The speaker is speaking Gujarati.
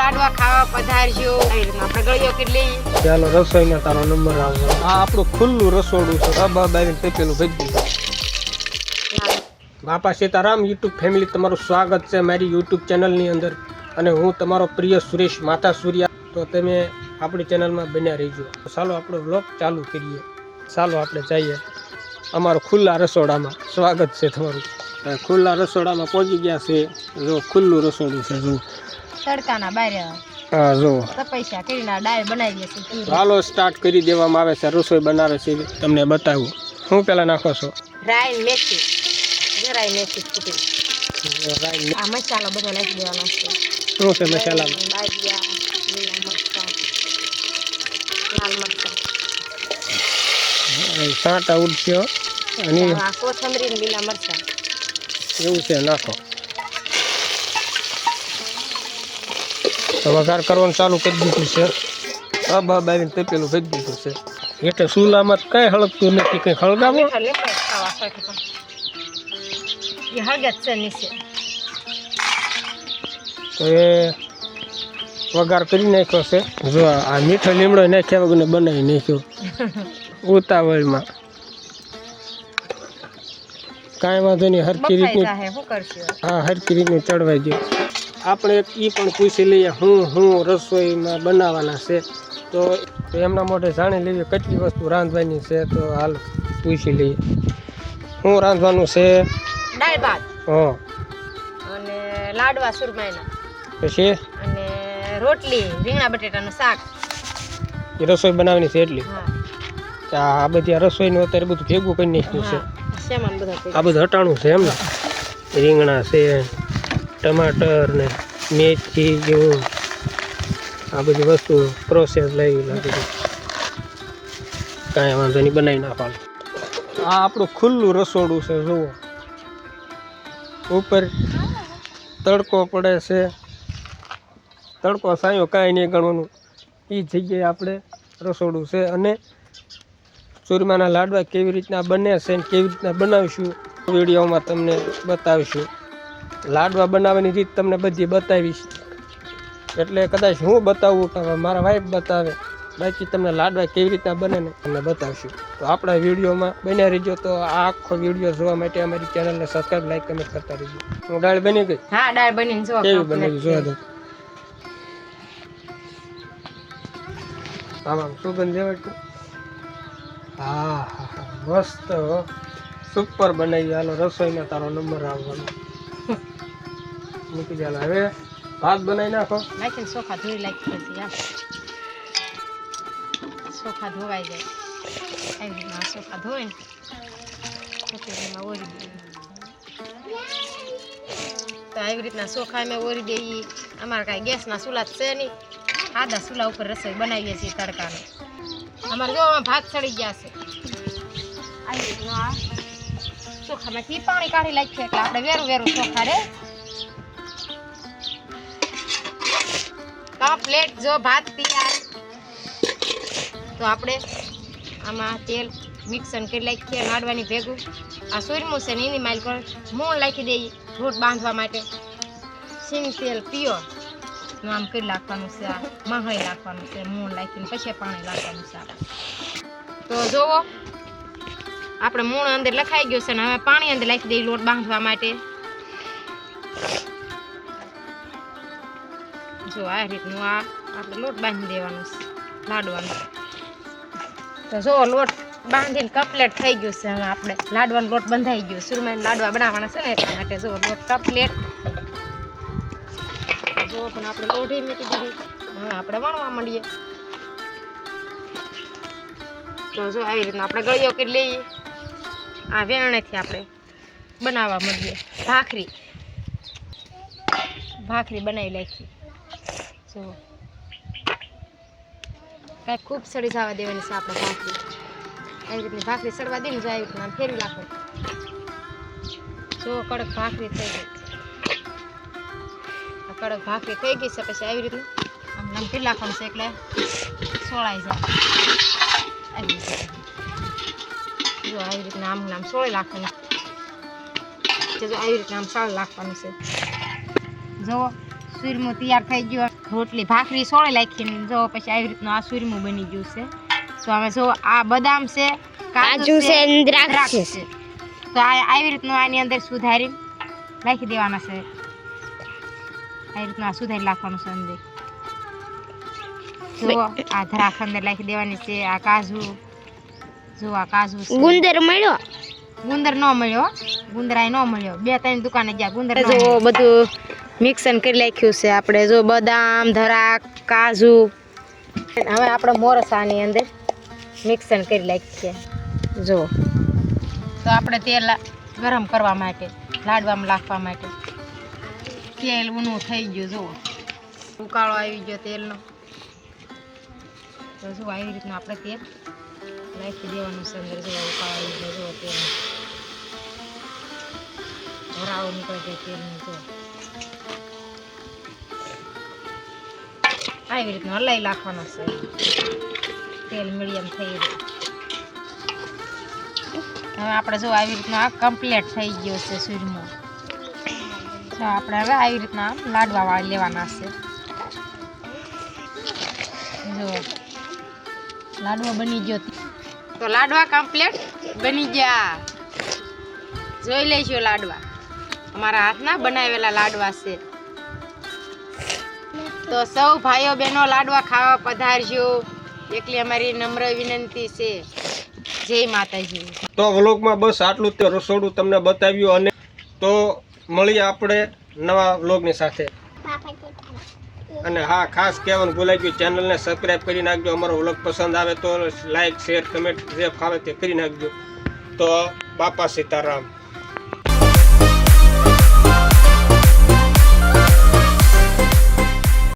લાડવા ખાવા પધારજો. આપણે ગળિયો કેટલી ચાલો રસોઈમાં તારો નંબર આવશે. આ આપણું ખુલ્લું રસોડું છે. આવીને પેલું ભેજ દીધું. બાપા સીતારામ યુટ્યુબ ફેમિલી, તમારું સ્વાગત છે મારી યુટ્યુબ ચેનલની અંદર. અને હું તમારો પ્રિય સુરેશ માતા સૂર્યા. તો તમે આપણી ચેનલમાં બન્યા રહીજો. ચાલો આપણો વ્લોગ ચાલુ કરીએ. ચાલો આપણે જઈએ અમારું ખુલ્લા રસોડામાં. સ્વાગત છે તમારું. ખુલ્લા રસોડામાં પહોંચી ગયા છે. જો ખુલ્લું રસોડું છે. જો તડકાના બહાર હા જો તપસ્યા કરીને ડાળ બનાવીએ છીએ. હાલો સ્ટાર્ટ કરી દેવામાં આવે છે. રસોઈ બનાવે છે તમને બતાવું. હું પેલા નાખો છો રાઈ મેથી, જરાય મેથી ફૂટી. આ મસાલો બધો નાખી દેવાનો છે. શું છે મસાલામાં? બાજિયા, લીલા મરચાં, લાલ મરચાં, સાંટા ઉડશે અને આ કોથમરી ને લીલા મરચાં એવું છે. નાખો તો વઘાર કરવાનું ચાલુ કરી દીધું છે. આવીને પેલું ભેજ દીધું છે. એટલે ચૂલામાં કઈ હળગતું નથી. કઈ હળગાવો તો એ વઘાર કરી નાખ્યો છે. જો આ મીઠો લીમડો નાખ્યા વગર બનાવી નાખ્યો ઉતાવળમાં. કાંઈ વાંધો નહીં, હરખી રીતની. હા, હરખી રીતની ચડવાઈ દો. આપણે એ પણ પૂછી લઈએ હું રસોઈમાં બનાવવાના છે. તો એમના મોઢે જાણી લઈએ કેટલી વસ્તુ રાંધવાની છે. તો હાલ પૂછી લઈએ શું રાંધવાનું છે. દાળ ભાત, હા, અને લાડવા સુરમાઈના, પછી અને રોટલી, રીંગણા બટેટાનું શાક. એ રસોઈ બનાવવાની છે એટલી. હા, આ બધી આ રસોઈનું અત્યારે બધું ભેગું કરી નાખ્યું છે. શેમાં બધા આ બધું હટાણું છે એમ ને. રીંગણા છે, ટમાટર ને મેથી જેવું આ બધી વસ્તુ પ્રોસેસ લઈ લાગી. કાંઈ વાંધો નહીં, બનાવી નાખવાનું. આ આપણું ખુલ્લું રસોડું છે. જુઓ ઉપર તડકો પડે છે. તડકો સાયો કાંઈ નહીં ગણવાનું. એ જગ્યાએ આપણે રસોડું છે. અને ચૂરમાના લાડવા કેવી રીતના બને છે ને કેવી રીતના બનાવીશું વિડીયોમાં તમને બતાવીશું. લાડવા બનાવવાની રીત તમને બધી બતાવીશ. એટલે કદાચ હું બતાવું તો મારા વાઈફ બતાવે, બાકી તમને લાડવા કેવી રીતના બને ને તમને બતાવશું. તો આપણા વિડીયોમાં બન્યા રહીજો. તો આ આખો વિડીયો જોવા માટે અમારી ચેનલને સબસ્ક્રાઈબ, લાઈક, કમેન્ટ કરતા રહીજો. હું દાળ બની ગઈ. હા, દાળ બનીને જો કેવી બની જોવા દો. આમાં સુગંધ જેવા. હા હા હા, મસ્ત સુપર બનાવી. હાલો રસોઈમાં તારો નંબર આવવાનો. મૂકી ચાલો. હવે ભાત બનાવી નાખો. નાખીને ચોખા ધોઈ નાખી. ચોખા ધોવાઈ જાય. આવી રીતના ચોખા ધોઈને એમાં ઓરી દઈએ. તો આવી રીતના ચોખા અમે ઓરી દઈએ. અમારે કાંઈ ગેસના ચૂલા છે નહીં, સાદા ચૂલા ઉપર રસોઈ બનાવીએ છીએ તડકાને. અમારે જો ભાત ચડી ગયા છે. આવી રીતનું આ ચોખામાંથી પાણી કાઢી નાખીએ એટલે આપણે વેરું ચોખા રે. કમ્પ્લેટ જો ભાત તૈયાર. તો આપણે આમાં તેલ મિક્સર કરી નાખીએ લાડવાની ભેગું. આ સુરમું છે ને એની માઇલ પર મૂળ નાખી દઈએ રોટ બાંધવા માટે. સિંગ તેલ પ્યોર નું આમ કરી નાખવાનું છે. આ મહાઈ નાખવાનું છે મૂળ નાખીને પછી પાણી નાખવાનું છે. તો જોવો આપણે મૂળ અંદર લખાઈ ગયું છે ને હવે પાણી અંદર નાખી દઈએ લોટ બાંધવા માટે. જો આ રીતનું આ આપણે લોટ બાંધી દેવાનું છે લાડવાનું. તો જો લોટ બાંધીને કમ્પ્લેટ થઈ ગયું છે. હવે આપણે લાડવાનો લોટ બંધાઈ ગયો. સુરમાઈના લાડવા બનાવવાના છે ને એટલા માટે જો લોટ કમ્પ્લેટ. જો પણ આપણે લોઢી મૂકી દીધી. હવે આપણે વણવા માંડીએ. તો જો આવી રીતના આપણે ગળિયો કરી લઈએ. આ વેરણેથી આપણે બનાવવા માંડીએ. ભાખરી બનાવી નાખીએ. જો કાંઈ ખૂબ સડી જવા દેવાની છે આપણે ભાખરી. આવી રીતની ભાખરી સડવા દઈને જો આવી રીતના ફેરવી નાખો. જો કડક ભાખરી થઈ ગઈ. આ કડક ભાખરી થઈ ગઈ છે. પછી આવી રીતનું આમ નમકી નાખવાનું છે એટલે સોળાઈ જાય. જો આવી રીતના આમ સોળી નાખવાનું. જો આવી રીતના આમ સાળ નાખવાનું છે. જુઓ સુરમું તૈયાર થઈ ગયું. રોટલી ભાખરી સોળે નાખીને જો પછી આવી રીતનું આ સુરમું બની ગયું છે. તો હવે જો આ બદામ છે, કાજુ છે અને દ્રાક્ષ છે. તો આ આવી રીતનું આની અંદર સુધારી નાખી દેવાના છે. આવી રીતનું આ સુધારી નાખવાનું છે અંદર. જો આ દ્રાક્ષ અંદર નાખી દેવાની છે. આ કાજુ, જો આ કાજુ છે. ગુંદર ન મળ્યો, ગુંદર આ ન મળ્યો. 2-3 દુકાને ગયા ગુંદર. જો બધું મિક્સન કરી નાખ્યું છે આપણે. જો બદામ, દ્રાક્ષ, કાજુ. હવે આપણે મોરસાની અંદર મિક્સન કરી નાખીએ. જો તો આપણે તેલ ગરમ કરવા માટે, લાડવામાં નાખવા માટે તેલ ઊનું થઈ ગયું. જો ઉકાળો આવી ગયો તેલનો. તો જો આવી રીતનું આપણે તેલ નાખી દેવાનું છે અંદર. જો ઉકાળો આવી ગયો. જો તેલ ભરાવો નીકળે છે તેલનું. જો આવી રીતનું હલાવી નાખવાનું છે. તેલ મીડિયમ થઈ ગયું. હવે આપણે જો આવી રીતનું આ કમ્પ્લીટ થઈ ગયો છે સુરમો. તો આપણે હવે આવી રીતના લાડવા વાળી લેવાના છે. જો લાડવા બની ગયો. તો લાડવા કમ્પ્લીટ બની ગયા. જોઈ લઈશું લાડવા. અમારા હાથના બનાવેલા લાડવા છે. તો સૌ ભાઈઓ બહેનો લાડવા ખાવા પધારજો. એટલી અમારી નમ્ર વિનંતી છે. જય માતાજી. તો વ્લોગમાં બસ આટલું તે રસોડું તમને બતાવ્યું. અને તો મળીએ આપણે નવા વ્લોગની સાથે. અને હા, ખાસ કહેવાનું ભૂલાઈ ગયું, ચેનલને સબસ્ક્રાઈબ કરી નાખજો. અમારો વ્લોગ પસંદ આવે તો લાઈક, શેર, કમેન્ટ જે ફાવે તે કરી નાખજો. તો બાપા સીતારામ.